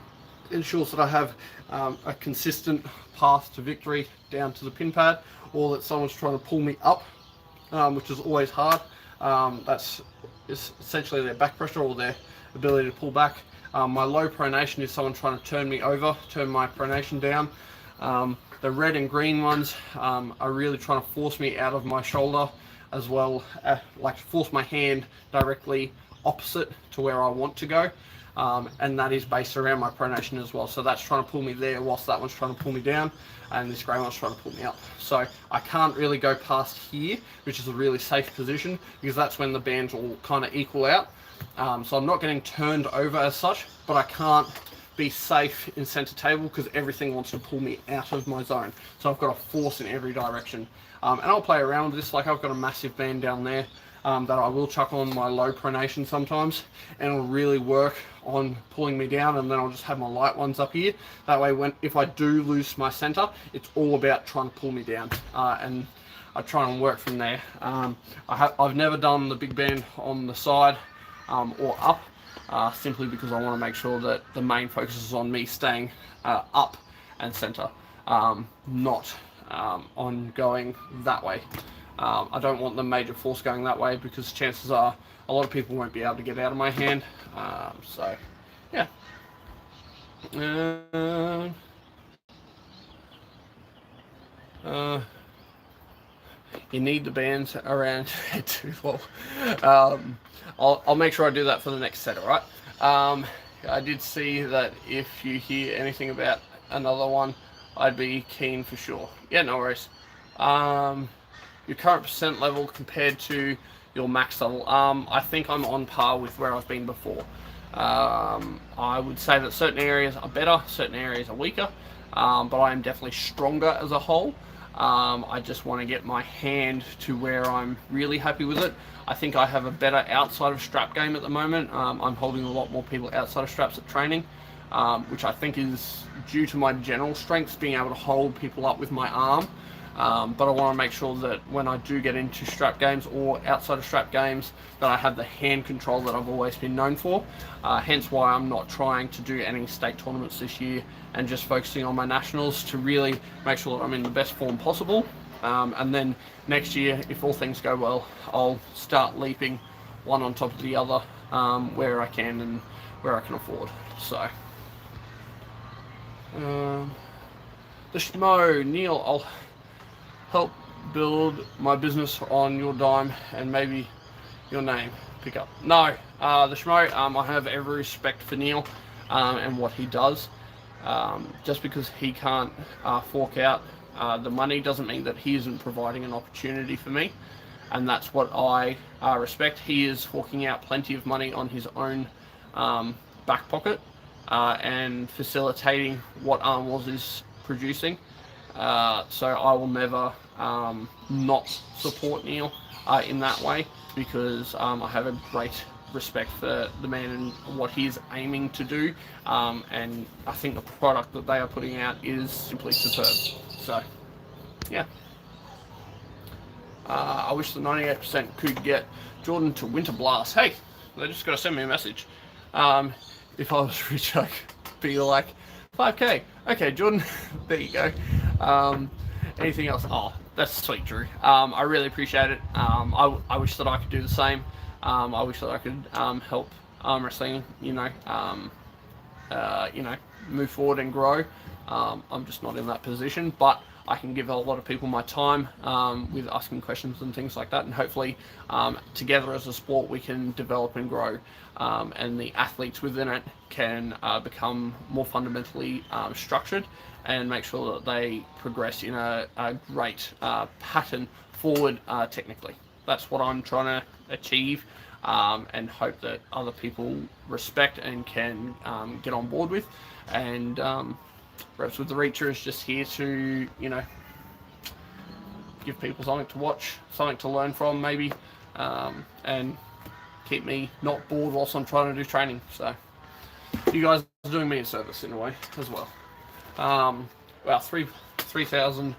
ensures that I have a consistent path to victory down to the pin pad, or that someone's trying to pull me up, which is always hard. That's essentially their back pressure or their ability to pull back. My low pronation is someone trying to turn me over, turn my pronation down. The red and green ones are really trying to force me out of my shoulder, as well, like force my hand directly opposite to where I want to go. And that is based around my pronation as well. So that's trying to pull me there, whilst that one's trying to pull me down, and this grey one's trying to pull me up. So I can't really go past here, which is a really safe position, because that's when the bands will kind of equal out. So I'm not getting turned over as such, but I can't be safe in center table because everything wants to pull me out of my zone. So I've got to force in every direction. And I'll play around with this. Like, I've got a massive band down there that I will chuck on my low pronation sometimes, and it'll really work on pulling me down, and then I'll just have my light ones up here. That way, if I do lose my center, it's all about trying to pull me down, and I try and work from there. I've never done the big band on the side or up, simply because I want to make sure that the main focus is on me staying up and center, not on going that way. I don't want the major force going that way, because chances are a lot of people won't be able to get out of my hand. So, yeah. You need the bands around too. Well, I'll make sure I do that for the next set, alright? I did see that if you hear anything about another one, I'd be keen for sure. Yeah, no worries. Your current percent level compared to your max level, I think I'm on par with where I've been before. I would say that certain areas are better, certain areas are weaker, but I am definitely stronger as a whole. I just want to get my hand to where I'm really happy with it. I think I have a better outside of strap game at the moment. I'm holding a lot more people outside of straps at training, which I think is due to my general strengths, being able to hold people up with my arm. But I want to make sure that when I do get into strap games or outside of strap games, that I have the hand control that I've always been known for. Hence why I'm not trying to do any state tournaments this year, and just focusing on my nationals to really make sure that I'm in the best form possible. And then next year, if all things go well, I'll start leaping one on top of the other where I can and where I can afford. So, the Schmo, Neil, I'll help build my business on your dime and maybe your name pick up. No, the Schmo, I have every respect for Neil and what he does. Just because he can't fork out the money doesn't mean that he isn't providing an opportunity for me, and that's what I respect. He is forking out plenty of money on his own back pocket and facilitating what Arm Wars is producing. So I will never not support Neil in that way, because I have a great respect for the man and what he's aiming to do, and I think the product that they are putting out is simply superb. So, yeah. I wish the 98% could get Jordan to Winter Blast. Hey, they just got to send me a message. If I was rich, I could be like, 5k. Okay, Jordan, there you go. Anything else? Oh, that's sweet, Drew. I really appreciate it. I wish that I could do the same. I wish that I could help arm wrestling, move forward and grow. I'm just not in that position, but I can give a lot of people my time with asking questions and things like that, and hopefully together as a sport we can develop and grow, and the athletes within it can become more fundamentally structured and make sure that they progress in a great pattern forward technically. That's what I'm trying to achieve, and hope that other people respect and can get on board with. And Reps with the Reacher is just here to, give people something to watch, something to learn from maybe, and keep me not bored whilst I'm trying to do training. So you guys are doing me a service in a way as well. Well, 3,000.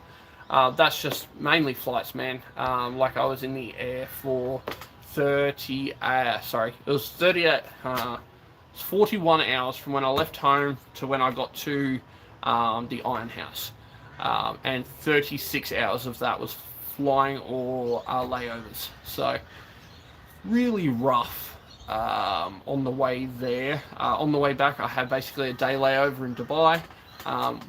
That's just mainly flights, man. Like I was in the air for 41 hours from when I left home to when I got to the Iron House, and 36 hours of that was flying or layovers. So really rough on the way there. On the way back, I had basically a day layover in Dubai,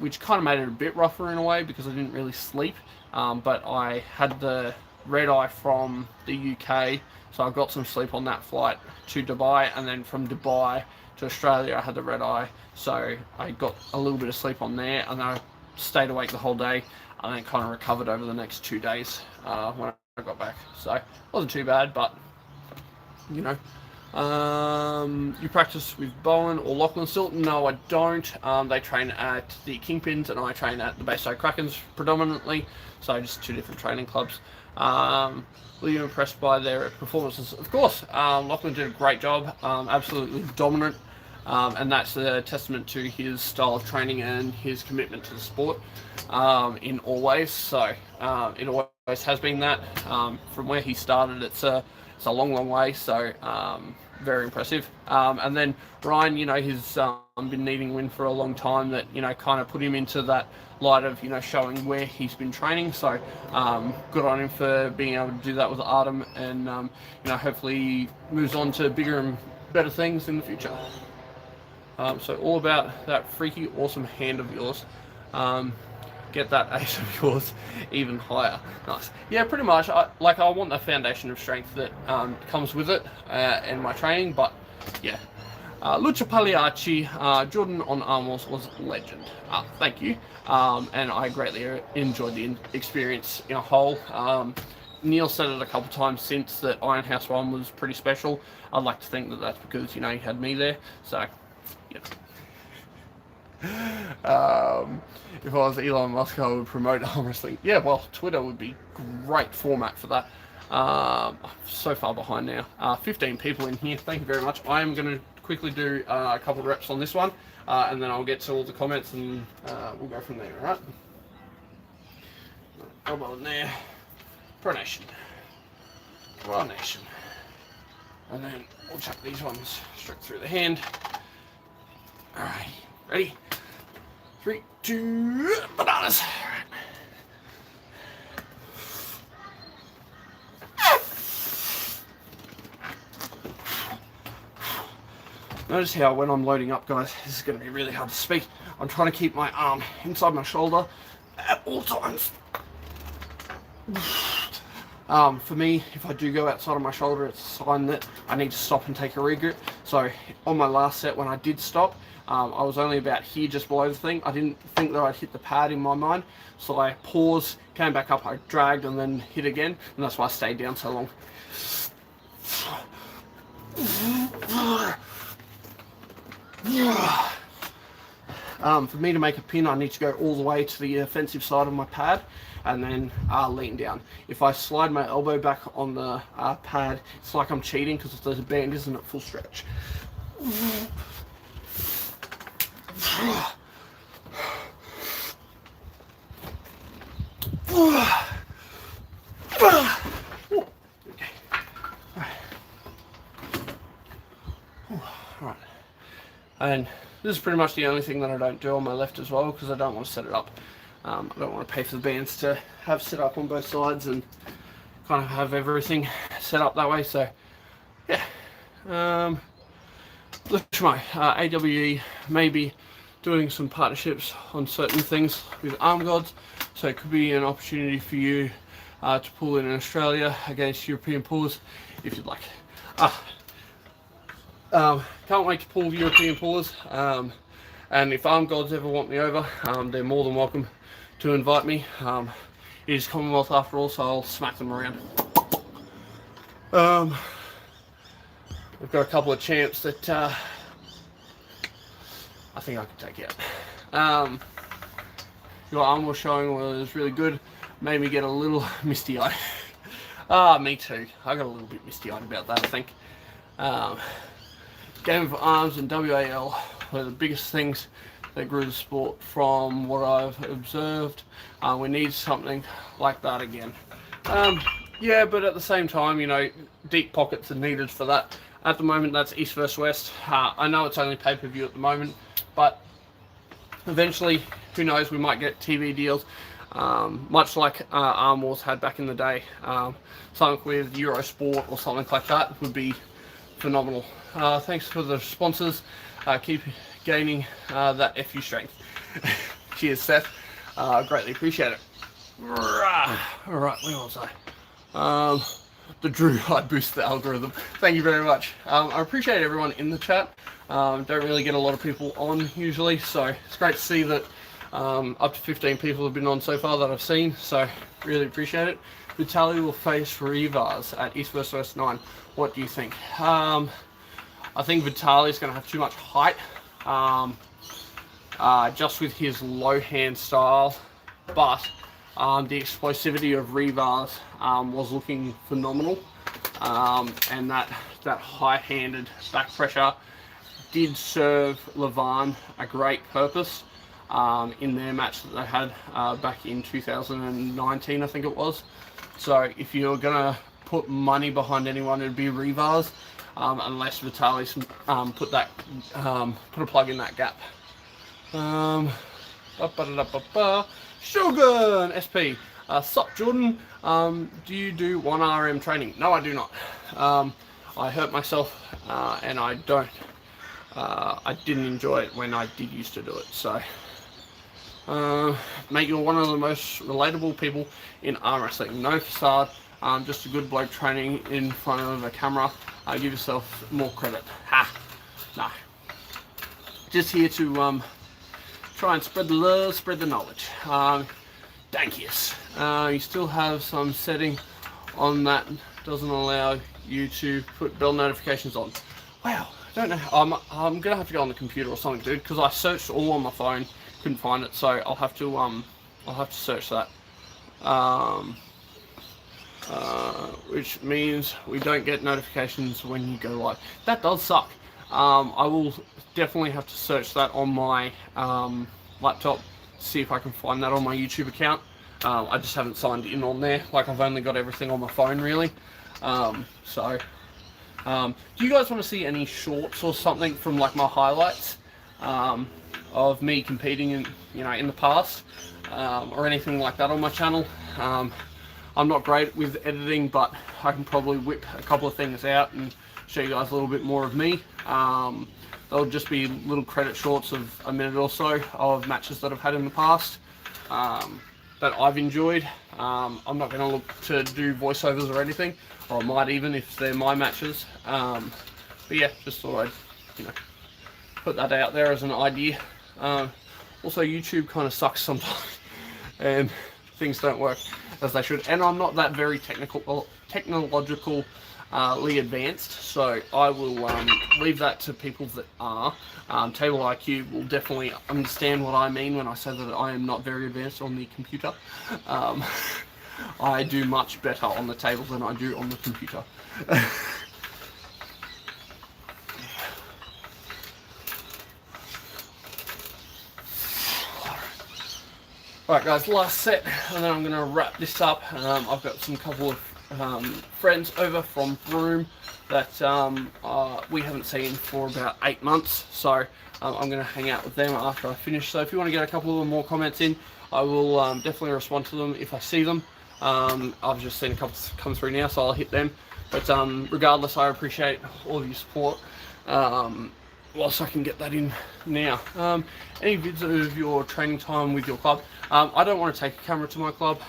which kind of made it a bit rougher in a way because I didn't really sleep, but I had the red eye from the UK, so I got some sleep on that flight to Dubai, and then from Dubai to Australia I had the red eye, so I got a little bit of sleep on there, and then I stayed awake the whole day, and then kind of recovered over the next 2 days when I got back. So it wasn't too bad, but you practice with Bowen or Lachlan still? No, I don't. They train at the Kingpins and I train at the Bayside Krakens predominantly, so just two different training clubs. Were you impressed by their performances? Of course. Lachlan did a great job, absolutely dominant, and that's a testament to his style of training and his commitment to the sport in all ways. So it always has been that. From where he started, it's a long way, so very impressive. And then Ryan, he's been needing a win for a long time, that kind of put him into that light of showing where he's been training. So good on him for being able to do that with Artem, and hopefully he moves on to bigger and better things in the future. So all about that freaky awesome hand of yours. Get that ace of yours even higher. Nice. Yeah, pretty much. I want the foundation of strength that comes with it in my training, but yeah. Lucha Pagliacci, Jordan on Arm Wars was legend. Thank you. And I greatly enjoyed the experience in a whole. Neil said it a couple times since that Iron House 1 was pretty special. I'd like to think that that's because, he had me there. So, yeah. If I was Elon Musk, I would promote arm wrestling. Yeah, well, Twitter would be great format for that. I'm so far behind now. 15 people in here. Thank you very much. I am going to quickly do a couple of reps on this one, and then I'll get to all the comments, and we'll go from there, alright? Elbow in there. Pronation. Pronation. And then we'll chuck these ones straight through the hand. Alright, ready? 3, 2, bananas. Notice how when I'm loading up, guys, this is going to be really hard to speak. I'm trying to keep my arm inside my shoulder at all times. For me, if I do go outside of my shoulder, it's a sign that I need to stop and take a regrip. So on my last set, when I did stop, I was only about here, just below the thing. I didn't think that I'd hit the pad in my mind, so I paused, came back up, I dragged, and then hit again, and that's why I stayed down so long. For me to make a pin, I need to go all the way to the offensive side of my pad and then lean down. If I slide my elbow back on the pad, it's like I'm cheating because the band isn't at full stretch. Alright. And this is pretty much the only thing that I don't do on my left as well, because I don't want to set it up. I don't want to pay for the bands to have set up on both sides and kind of have everything set up that way. So yeah, AWE may be doing some partnerships on certain things with Arm Gods, so it could be an opportunity for you to pull in Australia against European pullers if you'd like. Can't wait to pull European pullers, and if Arm Gods ever want me over, they're more than welcome to invite me. It is Commonwealth after all, so I'll smack them around. We've got a couple of champs that I think I could take out. Your arm was showing was really good, made me get a little misty-eyed. Me too. I got a little bit misty-eyed about that, I think. Game of Arms and WAL were the biggest things that grew the sport from what I've observed. We need something like that again. Yeah, but at the same time, you know, deep pockets are needed for that. At the moment, that's East vs West. I know it's only pay-per-view at the moment, but eventually, who knows, we might get TV deals. Much like Arm Wars had back in the day. Something with Eurosport or something like that would be phenomenal. Thanks for the sponsors. Keep gaining that FU strength. Cheers, Seth. Greatly appreciate it. Alright, where was I? The Drew, I boost the algorithm. Thank you very much. I appreciate everyone in the chat. Don't really get a lot of people on usually, so it's great to see that up to 15 people have been on so far that I've seen, so really appreciate it. Vitaly will face Rivas at East vs West 9. What do you think? I think Vitaly's going to have too much height, just with his low hand style, but the explosivity of Rivas was looking phenomenal, and that high-handed back pressure did serve Levan a great purpose in their match that they had back in 2019, I think it was. So if you're going to put money behind anyone, it'd be Rivas, unless Vitaly's put a plug in that gap. Shogun SP. Sup, Jordan? Do you do 1RM training? No, I do not. I hurt myself, and I don't. I didn't enjoy it when I did used to do it. So, mate, you're one of the most relatable people in arm wrestling. No facade. Just a good bloke training in front of a camera. Give yourself more credit. Ha! No. Just here to try and spread the love, spread the knowledge. Dankius. You still have some setting on that doesn't allow you to put bell notifications on. Wow, I don't know. I'm gonna have to go on the computer or something, dude, because I searched all on my phone, couldn't find it, so I'll have to search that. Which means we don't get notifications when you go live. That does suck. I will definitely have to search that on my laptop, see if I can find that on my YouTube account. I just haven't signed in on there. Like, I've only got everything on my phone, really. Do you guys want to see any shorts or something from like my highlights of me competing in the past, or anything like that on my channel? I'm not great with editing, but I can probably whip a couple of things out and show you guys a little bit more of me. There'll just be little credit shorts of a minute or so of matches that I've had in the past that I've enjoyed. I'm not going to look to do voiceovers or anything, or I might even if they're my matches. But yeah, just thought I'd, you know, put that out there as an idea. Also, YouTube kind of sucks sometimes, and things don't work as they should. And I'm not that very technologically advanced, so I will leave that to people that are. Table IQ will definitely understand what I mean when I say that I am not very advanced on the computer. I do much better on the table than I do on the computer. Alright guys, last set, and then I'm going to wrap this up. I've got some couple of friends over from Broome that we haven't seen for about 8 months, so I'm going to hang out with them after I finish. So if you want to get a couple of more comments in, I will definitely respond to them if I see them. I've just seen a couple come through now, so I'll hit them. But regardless, I appreciate all of your support. Whilst I can get that in now. Any vids of your training time with your club? I don't want to take a camera to my club.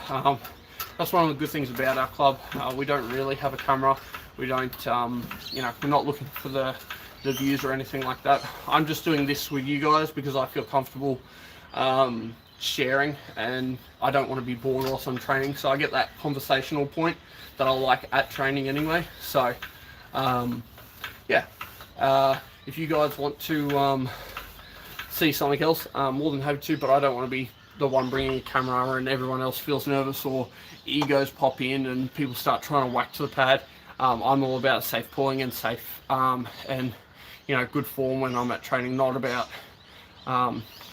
That's one of the good things about our club. We don't really have a camera. We don't, you know, we're not looking for the views or anything like that. I'm just doing this with you guys because I feel comfortable sharing, and I don't want to be bored whilst I'm training. So I get that conversational point that I like at training anyway. So, yeah. If you guys want to see something else, more than happy to, but I don't want to be the one bringing a camera and everyone else feels nervous or egos pop in and people start trying to whack to the pad. I'm all about safe pulling and safe and, you know, good form when I'm at training, not about,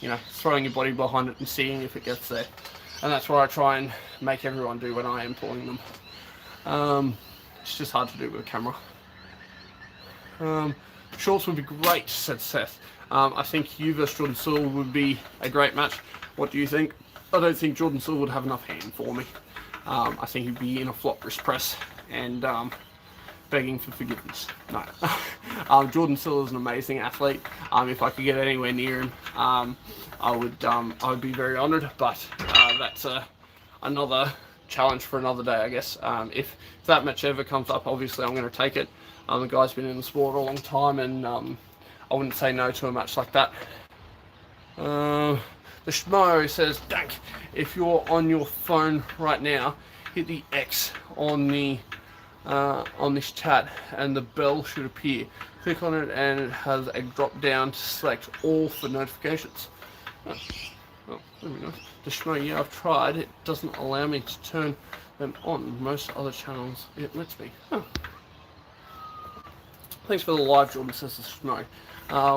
you know, throwing your body behind it and seeing if it gets there. And that's what I try and make everyone do when I am pulling them. It's just hard to do with a camera. Shorts would be great, said Seth. I think you versus Jordan Sewell would be a great match. What do you think? I don't think Jordan Sewell would have enough hand for me. I think he'd be in a flop wrist press and begging for forgiveness. No. Jordan Sewell is an amazing athlete. If I could get anywhere near him, I would be very honoured. But that's another challenge for another day, I guess. If that match ever comes up, obviously I'm going to take it. The guy's been in the sport a long time, and I wouldn't say no to a match like that. The Schmo says, Dank, if you're on your phone right now, hit the X on the on this chat, and the bell should appear. Click on it, and it has a drop down to select all for notifications. Oh, there we go. The Schmo, yeah, I've tried. It doesn't allow me to turn them on. Most other channels, it lets me. Oh. Thanks for the live, Jordan, says the Schmo.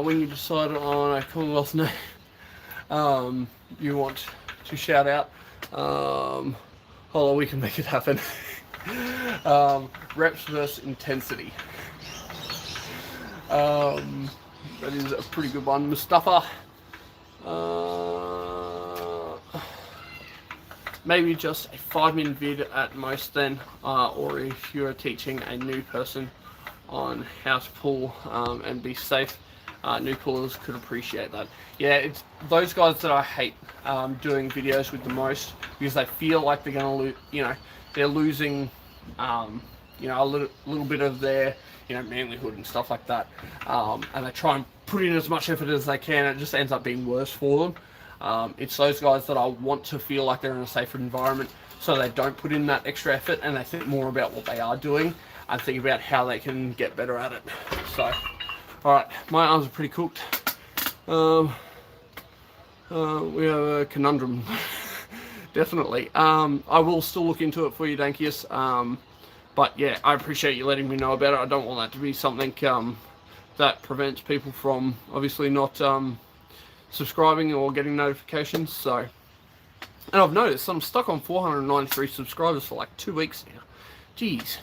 When you decide on a Commonwealth name you want to shout out, hold on, we can make it happen. Reps versus intensity. That is a pretty good one. Mustafa. Maybe just a 5-minute vid at most then, or if you're teaching a new person on how to pull and be safe, new pullers could appreciate that. Yeah, it's those guys that I hate doing videos with the most, because they feel like they're going to lose, you know, they're losing, you know, a little bit of their, you know, manlyhood and stuff like that, and they try and put in as much effort as they can, and it just ends up being worse for them. It's those guys that I want to feel like they're in a safer environment, so they don't put in that extra effort, and they think more about what they are doing and think about how they can get better at it. So, alright, my arms are pretty cooked. We have a conundrum. Definitely. I will still look into it for you, Dankius. But yeah, I appreciate you letting me know about it. I don't want that to be something that prevents people from obviously not subscribing or getting notifications. So, and I've noticed I'm stuck on 493 subscribers for like 2 weeks now. Jeez.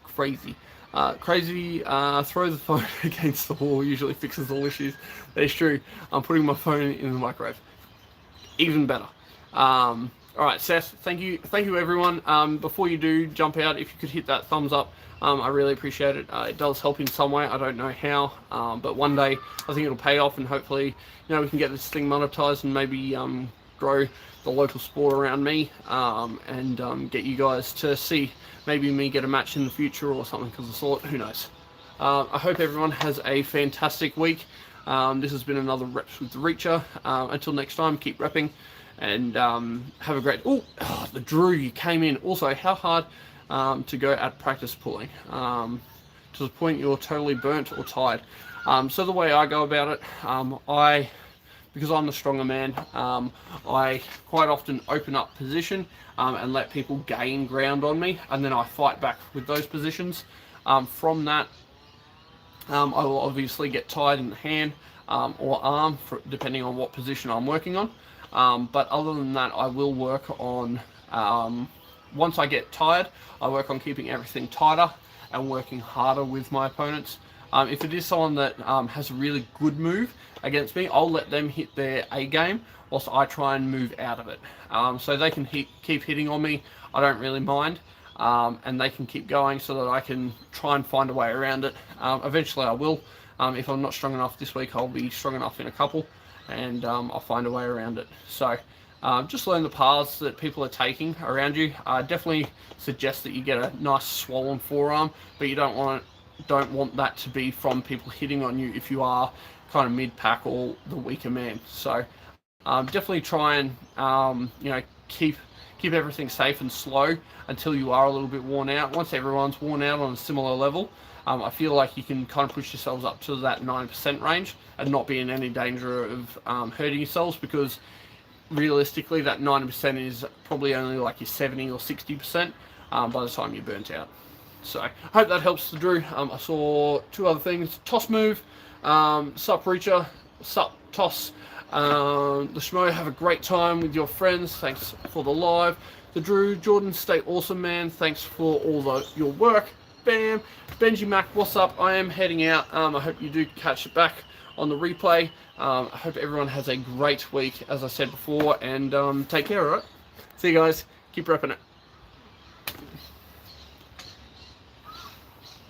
Crazy. Crazy, throw the phone against the wall usually fixes all issues. That is true. I'm putting my phone in the microwave. Even better. Alright, All right, Seth, thank you everyone. Before you do jump out, if you could hit that thumbs up, I really appreciate it. It does help in some way. I don't know how, but one day I think it'll pay off, and hopefully, we can get this thing monetized and maybe grow the local sport around me, and get you guys to see maybe me get a match in the future or something, because I thought, who knows. I hope everyone has a fantastic week. This has been another Reps with the Reacher. Until next time, keep repping, and have a great... Oh, the Drew, you came in. Also, how hard to go at practice pulling? To the point you're totally burnt or tired. So the way I go about it, because I'm the stronger man, I quite often open up position and let people gain ground on me, and then I fight back with those positions. From that, I will obviously get tired in the hand or arm, depending on what position I'm working on. But other than that, I will work on, once I get tired, I work on keeping everything tighter and working harder with my opponents. If it is someone that has a really good move against me, I'll let them hit their A game whilst I try and move out of it. So they can keep hitting on me, I don't really mind. And they can keep going so that I can try and find a way around it. Eventually I will. If I'm not strong enough this week, I'll be strong enough in a couple, and I'll find a way around it. So just learn the paths that people are taking around you. I definitely suggest that you get a nice swollen forearm, but you don't want that to be from people hitting on you if you are kind of mid-pack or the weaker man. So definitely try and keep everything safe and slow until you are a little bit worn out. Once everyone's worn out on a similar level, I feel like you can kind of push yourselves up to that 9% range and not be in any danger of hurting yourselves, because realistically that 90% is probably only like your 70 or 60% by the time you're burnt out. So I hope that helps, Drew. I saw two other things: toss move, sup Reacher, sup toss. The Schmo, have a great time with your friends. Thanks for the live. The Drew, Jordan, stay awesome, man. Thanks for all your work. Bam. Benji Mac, what's up? I am heading out. I hope you do catch it back on the replay. I hope everyone has a great week, as I said before, and take care, alright? See you guys. Keep repping it.